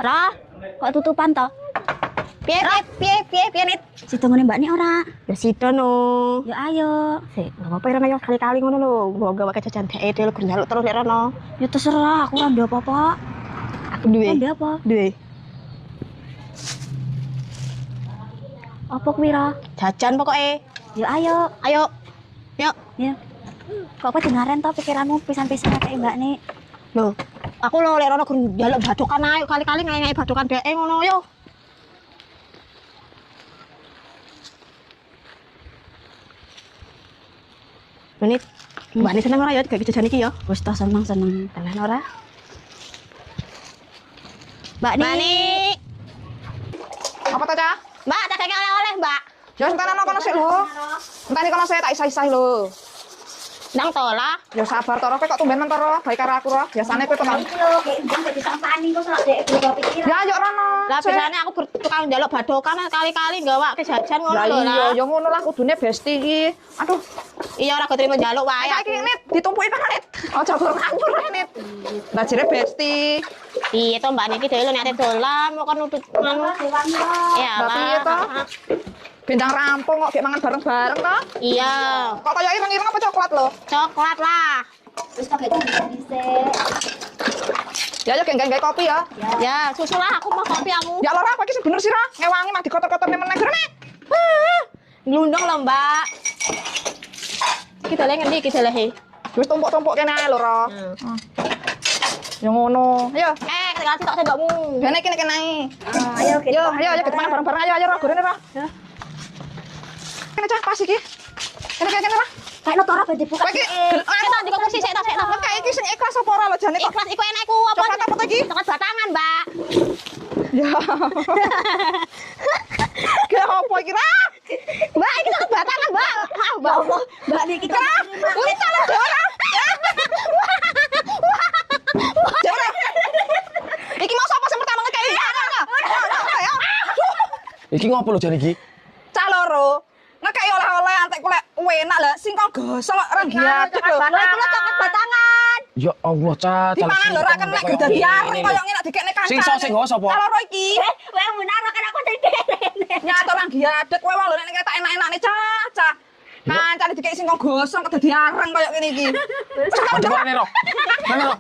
Ra, kok tutupan toh? Piye Nit? Sida ngene Mbak Nik ora? Ya sida no. Ya ayo. Sik, enggak apa-apa ya kali-kali ngono lho. Mbok gawe jajan dhek dhewe gur njaluk terus lek rono. Ya terserah, aku ora ndek apa-apa. Aku duwe. Ndek apa? Duwe. Apa kuwi Ra? Jajan pokoke. Ya ayo. Ayo. Yuk. Ya. Kok dengaran toh pikiranmu pisan-pisan kayak Mbak Nik? Loh, aku lho lek rono gur njaluk badokan ae kali-kali ngai badokan dhek ngono yo. Menit. Mbak Nik seneng ora ya gawe jajan iki ya? Wis toh seneng-seneng. Tenan ora? Mbak Mbak Nik. Nik. Apa to, Cah? Mbak, tak kayak oleh-oleh, Mbak. Ya entane kono sik lho. Entane kono saya tak isah-isah lho. Nang tola. Ya sabar to, kowe kok tumben mentoro baik karo aku ro. Biasane kowe teman. Iki lho, kayak ndang dadi sampani kok sak dek berubah pikiran. Ya ayo rono. Lah biasane aku tukang njaluk badokan kali-kali gawake jajan ngono Lah lho iya, lah. ya ngono lah kudune besti iki. Aduh, Iya ora ketrimo njaluk wae. iki Nit ditumpuki kan Nit. Aja nganggur Nit. Lah jere besti. Iya to Mbak Niki dhewe lho nek ate dolan kok nutut anu. Iya Lah piye to? Bendang rampung kok gek mangan bareng-bareng to? Iya, Kok kaya ireng-ireng apa coklat lho? coklat lah. Wis tak gak dhisik. Ya ayo geng-geng gawe kopi ya. Ya, susu lah aku mau kopi aku. Ya lho ra, apa iki sing bener sih ra? Ngewangi mah dikotor-kotorne meneh Nit. Nglundung lho, Mbak. Iki dole ngendi iki dole? Wis tumpuk-tumpuk kene ae lho ra. Ya ngono. Ayo. Ketinggalan sitok sendokmu. Bene kene ae. Ayo Yo, ayo kita mangan bareng-bareng ayo ra gorene ra. Ya. Kene Cah pas iki. Kene ra. Kayak notora badhe buka. Kowe iki Kita di kopi sik tok. kayak iki sing ikhlas apa ora lho jane kok. Ikhlas iku enakku apa? Coklat apa to iki? Coklat batangan, Mbak. Ya. Kayak apa iki ra? Mbak, iki coklat batangan, Mbak. Ah, Mbak. Mbak Nik iki Kuwi salah ora. Jare. Iki mau sapa sing pertama ngekeki? Iki ngopo lho jan iki? Cah loro. Ngekeki oleh-oleh antek kulek enak lah sing kok gosok ra giadek lho. Lah iku coklat batangan. Ya Allah, Cah. Dipangan lho ra kena dadi areng koyo ngene dikekne kancane. Sing sok sing nggo sapa? Cah loro iki. Kowe munara kan aku dene. Nyata orang giadek kowe wong lho nek tak enak-enakne cah. Kancane dikek sing kok gosong kok dadi areng koyo ngene iki. Aduh, mana ro? Mana ro?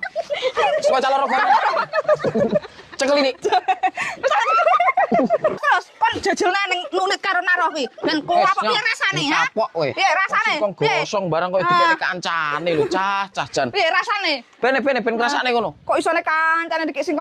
Suka calon rokok. Cekel ini. Terus kon jejelne ning nulit karo naruh kuwi. Dan kok apa piye rasane ha? Kapok kowe. Piye rasane? Kok gosong barang koyo dikene kancane lho, Cah jan. Piye rasane? Ben ngrasakne ngono. Kok isone kancane dikek sing